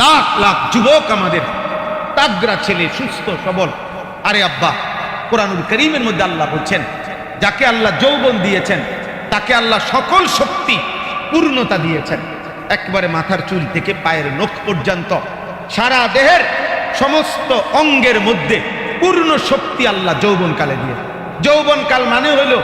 লাখ লাখ যুবক আমাদের তাগড়া ছেলে, সুস্থ সবল। আরে আব্বা, কোরআনুল কারীমের মধ্যে আল্লাহ বলছেন, যাকে আল্লাহ যৌবন দিয়েছেন তাকে আল্লাহ সকল শক্তি পূর্ণতা দিয়েছেন। একবারে মাথার চুল থেকে পায়ের নখ পর্যন্ত সারা দেহের সমস্ত অঙ্গের মধ্যে পূর্ণ শক্তি আল্লাহ যৌবনকালে দিয়ে। যৌবনকাল মানে হলো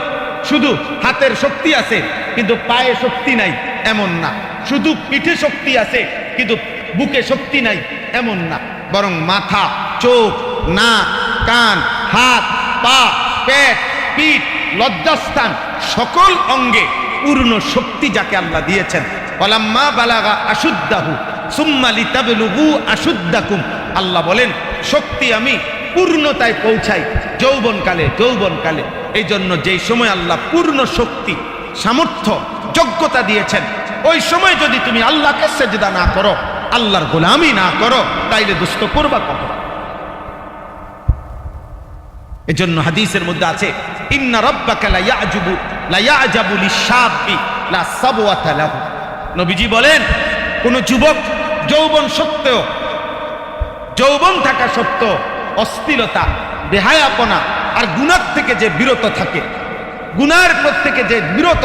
শুধু হাতের শক্তি আছে কিন্তু পায়ে শক্তি নাই এমন না, শুধু পিঠে শক্তি আছে কিন্তু বুকে শক্তি নাই এমন না, বরং মাথা, চোখ, নাক, কান, হাত, পা, পেট, পিঠ, লজ্জাস্থান সকল অঙ্গে পূর্ণ শক্তি যাকে আল্লাহ দিয়েছেন। ওয়ালাম্মা বালাগা আশুদ্দাহু সুম্মা লিতাবলুগু আশুদ্দাকুম, আল্লাহ বলেন শক্তি আমি পূর্ণতায় পৌঁছাই যৌবনকালে। যৌবনকালে এই জন্য যেই সময় আল্লাহ পূর্ণ শক্তি, সামর্থ্য, যোগ্যতা দিয়েছেন, ওই সময় যদি তুমি আল্লাহকে সেজদা না করো, আল্লাহর গোলামি না করো, তাইলে দুষ্ট করবা কখন? এজন্য হাদিসের মধ্যে আছে, ইন্না রাব্বাকা লা ইয়াজাবু লিশ-শাবি লা সাবওয়াতা লাহু। নবীজি বলেন, কোন যুবক যৌবন সত্ত্বেও, যৌবন থাকা সত্ত্বেও অস্থিরতা, বেহায়াপনা আর গুনাহ থেকে যে বিরত থাকে, গুনাহের থেকে যে বিরত,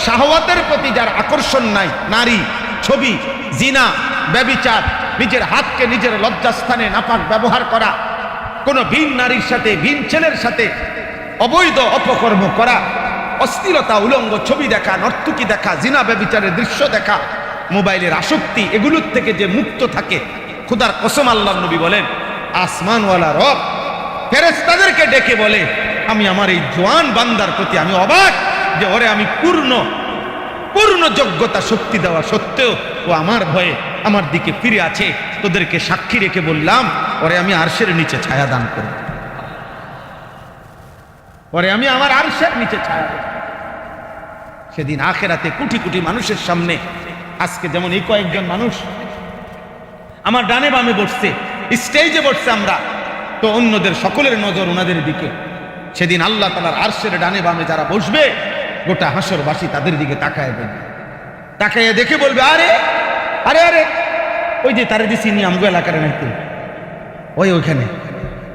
শাহওয়াতের প্রতি যার আকর্ষণ নাই, নারী, ছবি, জিনা, ব্যভিচার, নিজের হাতকে নিজের লজ্জাস্থানে নাপাক ব্যবহার করা, কোন ভিন নারীর সাথে, ভিন ছেলের সাথে অবৈধ অপকর্ম করা, অস্থিরতা, উলঙ্গ ছবি দেখা, নর্তকী দেখা, জিনা ব্যভিচারের দৃশ্য দেখা, মোবাইলের আসক্তি, এগুলোর থেকে যে মুক্ত থাকে, খোদার কসম আল্লাহর নবী বলেন, আসমানওয়ালা রব ফেরেশতাদেরকে ডেকে বলে, আমি আমার এই জওয়ান বান্দার প্রতি আমি অবাক যে ওরে আমি পূর্ণ যোগ্যতা শক্তি দেওয়া সত্ত্বেও ও আমার ভয়ে আমার দিকে ফিরে আছে। তোদেরকে সাক্ষী রেখে বললাম, ওরে আমি আরশের নিচে ছায়া দান করব, ওরে আমি আমার আরশের নিচে ছায়া দেব। সেদিন আখেরাতে কোটি কোটি মানুষের সামনে, আজকে যেমন এই কয়েকজন মানুষ আমার ডানে বামে বসছে, স্টেজে বসছে আমরা, তো অন্যদের সকলের নজর ওনাদের দিকে। সেদিন আল্লাহ তাআলার আরশের ডানে বামে যারা বসবে, গোটা হাসরবাসী তাদের দিকে তাকায় দেবে, তাকায় দেখে বলবে, আরে আরে আরে ওই যে তারে দিছি নি আমগো এলাকার নাইতে, ওইখানে।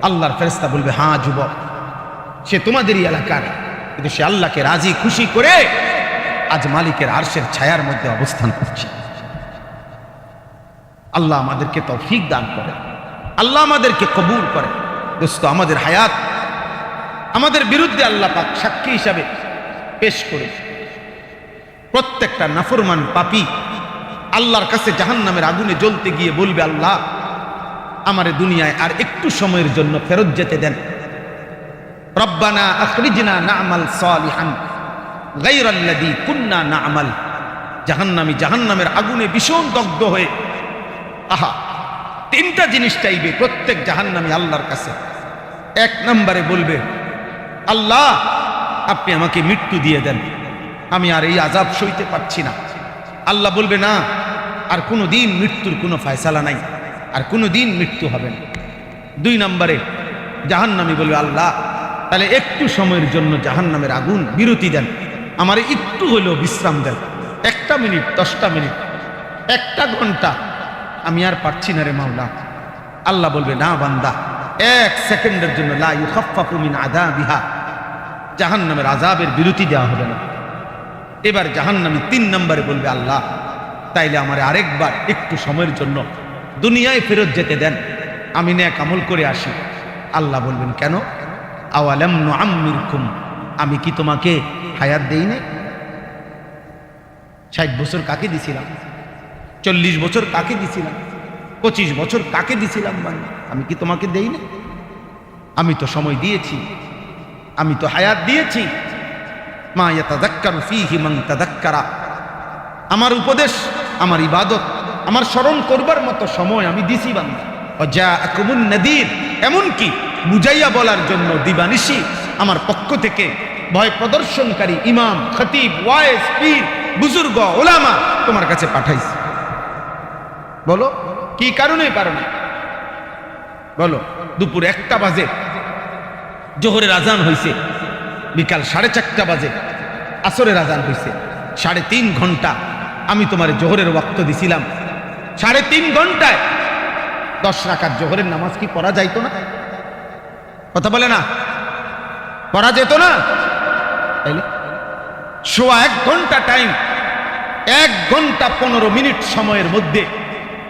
আল্লাহর ফেরেশতা বলবে, হ্যাঁ যুবক, সে তোমাদেরই এলাকার, কিন্তু সে আল্লাহকে রাজি খুশি করে আজ মালিকের আরশের ছায়ার মধ্যে অবস্থান করছে। আল্লাহ আমাদেরকে তৌফিক দান করে, আল্লাহ আমাদেরকে কবুল করে। দোস্ত, আমাদের হায়াত আমাদের বিরুদ্ধে আল্লাহ পাক সাক্ষী হিসাবে পেশ করে। প্রত্যেকটা নাফরমান পাপী আল্লাহর কাছে জাহান্নামের আগুনে জ্বলতে গিয়ে বলবে, আল্লাহ আমারে দুনিয়ায় আর একটু সময়ের জন্য ফেরত যেতে দেন। রব্বানা আখরিজনা না'মাল সালিহান গায়রাল্লাযী কুন্না না'মাল। জাহান্নামী জাহান্নামের আগুনে ভীষণ দগ্ধ হয়ে, আহা, তিনটা জিনিস চাইবে প্রত্যেক জাহান্নামী আল্লাহর কাছে। এক নম্বরে বলবে, আল্লাহ আপনি আমাকে মৃত্যু দিয়ে দেন, আমি আর এই আযাব সইতে পারছি না। আল্লাহ বলবে, না, আর কোনো দিন মৃত্যুর কোনো ফয়সালা নাই, আর কোনো দিন মৃত্যু হবে না। দুই নম্বরে জাহান্নামী বলবে, আল্লাহ তাহলে একটু সময়ের জন্য জাহান্নামের আগুন বিরতি দেন, আমার একটু হলেও বিশ্রাম দেন, 1 মিনিট, 10টা মিনিট, 1 ঘন্টা, আমি আর পারছি না রে মাওলা। আল্লাহ বলবে, না বান্দা, 1 সেকেন্ডের জন্য লা ইউখাফফাফু মিন আযাবিহা, জাহান্নামের আযাবের বিরতি দেওয়া হবে না। এবার জাহান্নামী 3 নম্বরে বলবে, আল্লাহ তাইলে আমার আরেকবার একটু সময়ের জন্য দুনিয়ায় ফেরত যেতে দেন, আমি নেক আমল করে আসি। আল্লাহ বলবেন, কেন? আওয়ালাম নুআম্মিরকুম, আমি কি তোমাকে হায়াত দেই না? 60 বছর কাকে দিছিলাম? 40 বছর কাকে দিছিলাম? 25 বছর কাকে দিছিলাম? আমি কি তোমাকে দেই না? আমি তো সময় দিয়েছি, আমি তো হায়াত দিয়েছি। মা ইয়াতাযাক্কারু ফীহি মান তাযাক্কারা, আমার উপদেশ, আমার ইবাদত, আমার স্মরণ করবার মতো সময় আমি দিছি বান্দা। ওয়াজাআকুমুন নাযীর, এমনকি বুঝাইয়া বলার জন্য দিবানিশি আমার পক্ষ থেকে ভয় প্রদর্শনকারী ইমাম, খতিব, ওয়াইজ, পীর, বুজুর্গ, ওলামা তোমার কাছে পাঠাইছি। বলো কি কারণে? কারণে বলো, দুপুর 1টা বাজে জোহরের আজান হইছে, বিকাল 4:30 বাজে আসরের আজান হইছে, 3.5 ঘন্টা আমি তোমার জোহরের ওয়াক্ত দিছিলাম, 3.5 ঘন্টায় 10 রাকাত জোহরের নামাজ কি পড়া যাইতো না? কথা বলে না, পড়া যেত না? তাইলে 1 ঘন্টা টাইম, 1 ঘন্টা 15 মিনিট সময়ের মধ্যে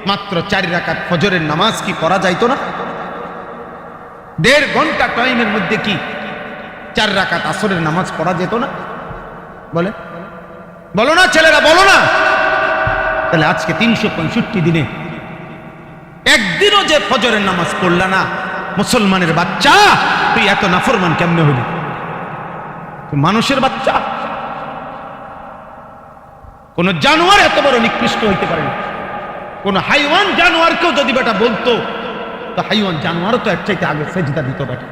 মাত্র 4 রাকাত ফজরের নামাজ কি পড়া যাইতো না? 1.5 ঘন্টা টাইমের মধ্যে কি 4 রাকাত আসরের নামাজ পড়া যেত না? বলে, বলো না ছেলেরা, বলো না। তাহলে আজকে 365 দিনে একদিনও যে ফজরের নামাজ পড়লা না, মুসলমানের বাচ্চা, তুই এত নাফরমান কেমনে হলি? তুই মানুষের বাচ্চা। কোন জানোয়ার এত বড় নিকৃষ্ট হইতে পারে না। কোন হাইওয়ান জানোয়ারকেও যদি বেটা বলতো, তো হাইওয়ান জানোয়ারও তো এর চাইতে আগে সেজদা দিত বেটা।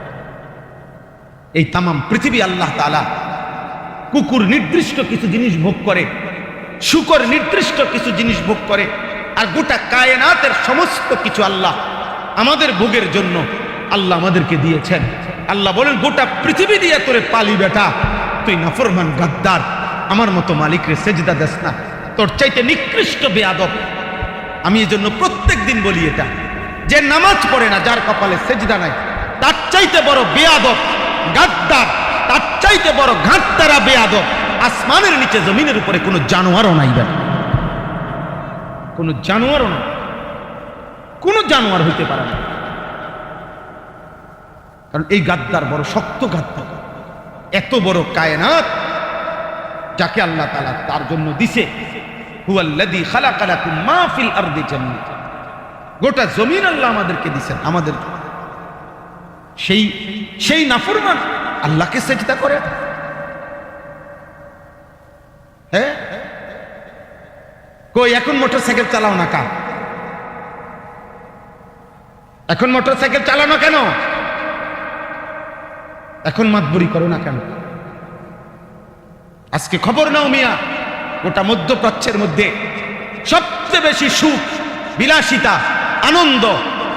এই তামাম পৃথিবী আল্লাহ তাআলা, কুকুর নির্দিষ্ট কিছু জিনিস ভোগ করে, শুকর নির্দিষ্ট কিছু জিনিস ভোগ করে, আর গোটা কায়নাতের সমস্ত কিছু আল্লাহ আমাদের ভোগের জন্য আল্লাহ আমাদেরকে দিয়েছেন। আল্লাহ বলেন, গোটা পৃথিবী দিয়ে তোরে পালি বেটা, তুই নাফরমান গাদ্দার, আমার মতো মালিকরে সেজদা দেস না, তোর চাইতে নিকৃষ্ট বেয়াদব। আমি এই জন্য প্রত্যেক দিন বলি এটা, যে নামাজ পড়ে না, যার কপালে সেজদা নাই, তার চাইতে বড় বেয়াদব, গাদ্দার, তার চাইতে বড় ঘাটতারা বেয়াদব আসমানের নিচে জমিনের উপরে কোনো জানোয়ারও নাই। কোনো জানোয়ারও না, কোনো জানোয়ার হইতে পারে না। কারণ এই গাদ্দার বড় শক্ত গাদ্দার। এত বড় কায়নাত যাকে আল্লাহ তাআলা তার জন্য দিছে, হুয়াল্লাযী খালাকা লাকুম মা ফিল আরদি জামিআ, গোটা জমিন আল্লাহ আমাদেরকে দিবেন আমাদের। সেই নাফরমান আল্লাহকে সেজদা করে। হ্যাঁ, কই এখন মোটরসাইকেল চালাও না কা? এখন মোটরসাইকেল চালাও না কেন? এখন মাতবুরি করো না কেন? আজকে খবর নাও মিয়া, গোটা মধ্যপ্রাচ্যের মধ্যে সবচেয়ে বেশি সুখ, বিলাসিতা, আনন্দ,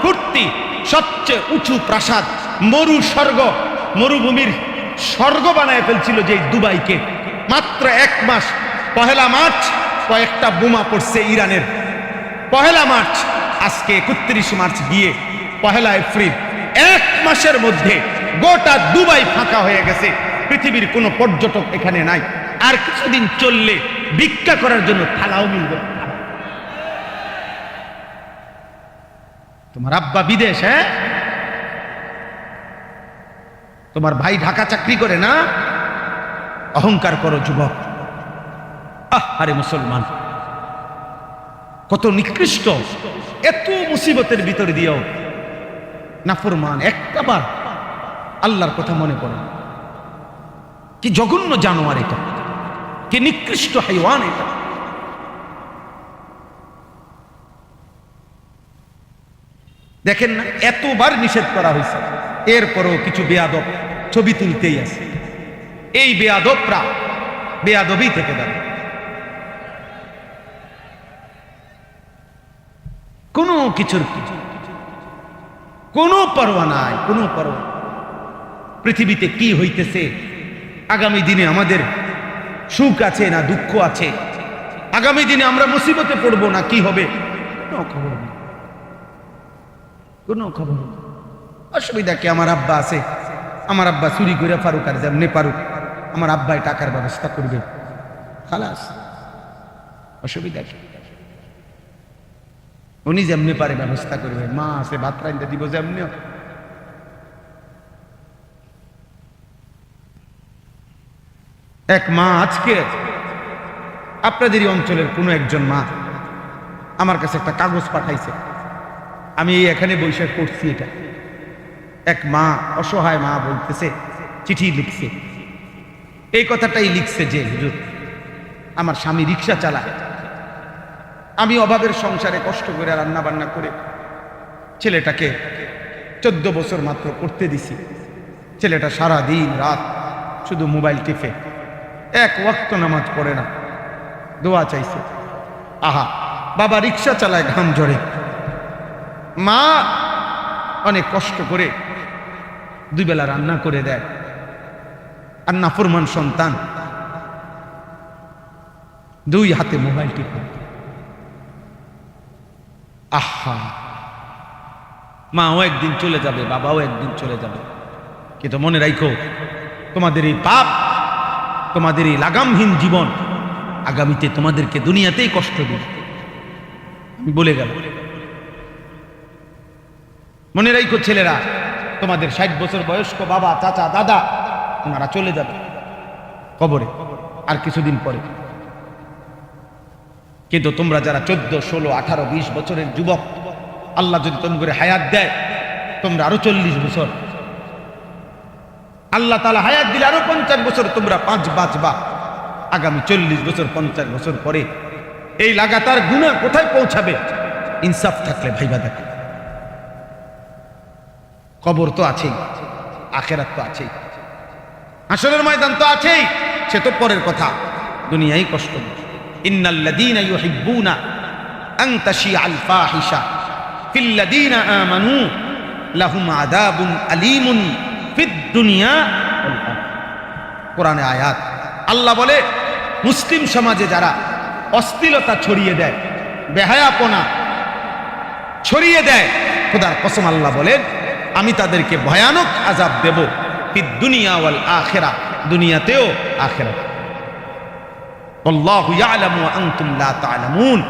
ফুর্তি, সবচেয়ে উঁচু প্রাসাদ, মরু স্বর্গ, মরুভূমির স্বর্গ বানায় ফেলছিল যে দুবাইকে। মাত্র 1 মাস, 1 মার্চ কয়েকটা বোমা পড়ছে ইরানের। 1 মার্চ, আজকে 31 মার্চ গিয়ে 1 এপ্রিল, 1 মাসের মধ্যে গোটা দুবাই ফাঁকা হয়ে গেছে। পৃথিবীর কোনো পর্যটক এখানে নাই। আর কিছুদিন চললে ভিক্ষা করার জন্য থালাও মিলবে। তোমার আব্বা বিদেশ, হ্যাঁ, তোমার ভাই ঢাকা চাকরি করে না? অহংকার করো যুবক। আরে মুসলমান, কত নিকৃষ্ট, এত মুসিবতের ভিতরে দিয়েও নাফরমান একটাবার আল্লাহর কথা মনে পড়ে। কি জঘন্য জানোয়ার এটা, কি নিকৃষ্ট হাইওয়ান এটা। দেখেন না, এতবার নিষেধ করা হয়েছে, এরপরও কিছু বেয়াদব ছবি তুলতেই আছে। এই বেয়াদবরা বেয়াদবই থেকে যাবে। কোনো কিছুর কোনো পরোয়া নাই, কোনো পরোয়া। পৃথিবীতে কি হইতেছে, আগামী দিনে আমাদের সুখ আছে না দুঃখ আছে, আগামী দিনে আমরা মুসিবতে পড়বো না কি হবে, কোনো খবর নেই, কোনো খবর নেই। অসুবিধা কি? আমার আব্বা আছে, আমার আব্বা চুরি করে পারুক আর যেমনি পারুক, আমার আব্বাই টাকার ব্যবস্থা করবে, খালাস। অসুবিধা কি? উনি যেমনি পারে ব্যবস্থা করবে। মা আছে, ভাত রাইন্দা দিব যেমনি। এক মা আজকে আপনাদেরই অঞ্চলের কোনো একজন মা আমার কাছে একটা কাগজ পাঠাইছে, আমি এখানে বৈশাখ করছি এটা। এক মা, অসহায় মা বলতেছে, চিঠি লিখছে, এই কথাটাই লিখছে যে হুজুর, আমার স্বামী রিক্সা চালায়, আমি অভাবের সংসারে কষ্ট করে রান্না বান্না করে ছেলেটাকে 14 বছর মাত্র করতে দিছি। ছেলেটা সারা দিন রাত শুধু মোবাইল টিপে, 1 ওয়াক্ত নামাজ পড়ে না। দোয়া চাইছে। আহা, বাবা রিক্সা চালায়, ঘাম ঝরে, মা অনেক কষ্ট করে 2 বেলা রান্না করে দেয়, আর নাফরমান সন্তান 2 হাতে মোবাইল টিপে। আহা, মাও একদিন চলে যাবে, বাবাও একদিন চলে যাবে, কিন্তু মনে রাখো তোমাদের এই পাপ, তোমাদের এই লাগামহীন জীবন আগামীতে তোমাদেরকে দুনিয়াতেই কষ্ট দিবে। আমি বলে গেল, মনে রাখো ছেলেরা, তোমাদের 60 বছর বয়স্ক বাবা, চাচা, দাদা, ওনারা চলে যাবে কবরে আর কিছুদিন পরে। কিন্তু তোমরা যারা 14, 16, 18, 20 বছরের যুবক, আল্লাহ যদি তোমাদের হায়াত দেয়, তোমরা আরো 40 বছর, আল্লাহ তাআলা হায়াত দিলে আরো 50 বছর তোমরা বাঁচবা। আগামী 40 বছর, 50 বছর পরে এই লাগাতার গুনাহ কোথায় পৌঁছাবে? ইনসাফ থাকলে ভাইবা দেখো, কবর তো আছেই, আখিরাত তো আছেই, হাসরের ময়দান তো আছেই, সে তো পরের কথা। দুনিয়ায় কষ্ট। ইন্নাল্লাযীনা ইউহিব্বুনা আন তাশিআল ফাহিশা ফিল্লাযীনা আমানু লাহুম আযাবুন আলীমুন ফিদ দুনিয়া ওয়াল আখিরাহ। কোরআনে আয়াত। আল্লাহ বলে, মুসলিম সমাজে যারা অশ্লীলতা ছড়িয়ে দেয়, বেহায়াপনা ছড়িয়ে দেয়, খোদার কসম আল্লাহ বলেন, আমি তাদেরকে ভয়ানক আযাব দেব, ফিদ দুনিয়া ওয়াল আখিরাহ, দুনিয়াতেও আখিরাতে। আল্লাহু ইয়ালামু ওয়া আনতুম লা তা'লামুন।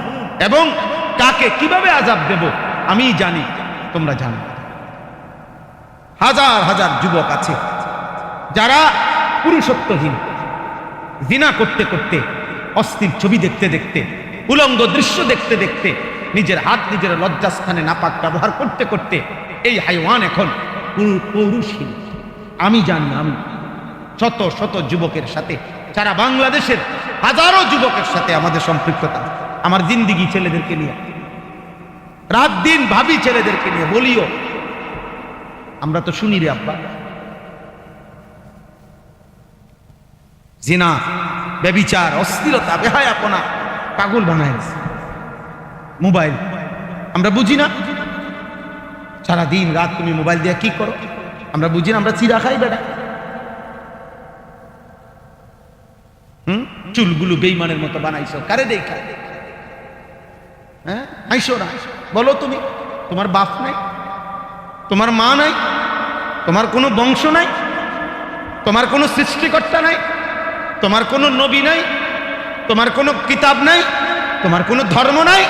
এবং কাকে কিভাবে আযাব দেব আমি জানি, তোমরা জানো। হাজার হাজার যুবক আছে যারা পুরুষত্বহীন, জিনা করতে করতে, অশ্লীল ছবি দেখতে দেখতে, উলঙ্গ দৃশ্য দেখতে দেখতে, নিজের হাত নিজের লজ্জাস্থানে নাপাক ব্যবহার করতে করতে এই হাইওয়ান এখন পুরুষহীন। আমি জানি, আমি শত শত যুবকের সাথে, সারা বাংলাদেশের হাজারো যুবকের সাথে আমাদের সম্পৃক্ততা। আমার জিন্দিগি ছেলেদেরকে নিয়ে, রাত দিন ভাবি ছেলেদেরকে নিয়ে, বলিও আমরা তো শুনি রে আব্বা, জিনা, ব্যভিচার, অশ্লীলতা, বেহায়াপনা পাগল বানায় মোবাইল। আমরা বুঝি না, সারা দিন রাত তুমি মোবাইল দিয়ে কি করো আমরা বুঝি না। আমরা চিরা খাই বেটা, চুলগুলো বেইমানের মতো বানাইছো, কারে দেখা? হ্যাঁ, আইসো না, বলো তুমি, তোমার বাপ নাই, তোমার মা নাই, তোমার কোনো বংশ নাই, তোমার কোনো সৃষ্টিকর্তা নাই, তোমার কোনো নবী নাই, তোমার কোনো কিতাব নাই, তোমার কোনো ধর্ম নাই।